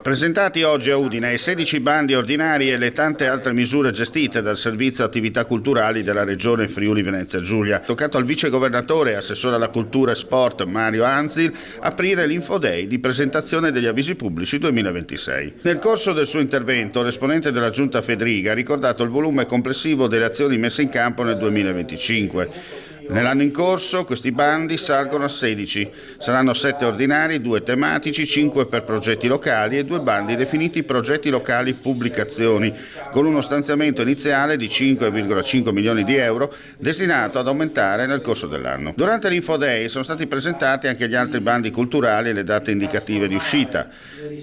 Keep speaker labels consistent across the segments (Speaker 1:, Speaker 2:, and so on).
Speaker 1: Presentati oggi a Udine i 16 bandi ordinari e le tante altre misure gestite dal Servizio Attività Culturali della Regione Friuli Venezia Giulia. Toccato al vicegovernatore e assessore alla cultura e sport Mario Anzil aprire l'Info Day di presentazione degli avvisi pubblici 2026. Nel corso del suo intervento l'esponente della Giunta Fedriga ha ricordato il volume complessivo delle azioni messe in campo nel 2025. Nell'anno in corso questi bandi salgono a 16, saranno 7 ordinari, 2 tematici, 5 per progetti locali e 2 bandi definiti progetti locali pubblicazioni, con uno stanziamento iniziale di 5,5 milioni di euro destinato ad aumentare nel corso dell'anno. Durante l'Info Day sono stati presentati anche gli altri bandi culturali e le date indicative di uscita.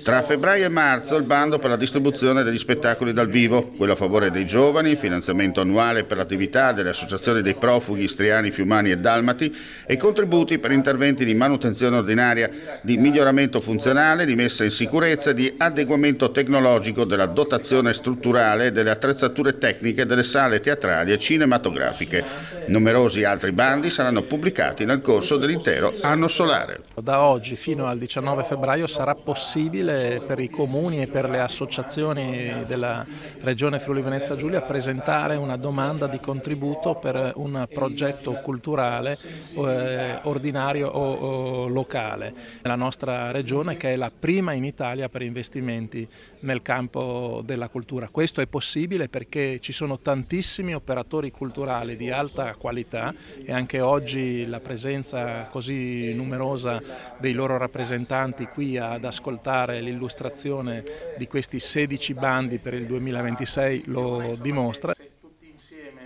Speaker 1: Tra febbraio e marzo il bando per la distribuzione degli spettacoli dal vivo, quello a favore dei giovani, il finanziamento annuale per l'attività delle associazioni dei profughi istriani, fiumani e dalmati e contributi per interventi di manutenzione ordinaria, di miglioramento funzionale, di messa in sicurezza e di adeguamento tecnologico della dotazione strutturale e delle attrezzature tecniche delle sale teatrali e cinematografiche. Numerosi altri bandi saranno pubblicati nel corso dell'intero anno solare.
Speaker 2: Da oggi fino al 19 febbraio sarà possibile per i comuni e per le associazioni della Regione Friuli Venezia Giulia presentare una domanda di contributo per un progetto culturale ordinario o locale. La nostra regione, che è la prima in Italia per investimenti nel campo della cultura. Questo è possibile perché ci sono tantissimi operatori culturali di alta qualità e anche oggi la presenza così numerosa dei loro rappresentanti qui ad ascoltare l'illustrazione di questi 16 bandi per il 2026 lo dimostra.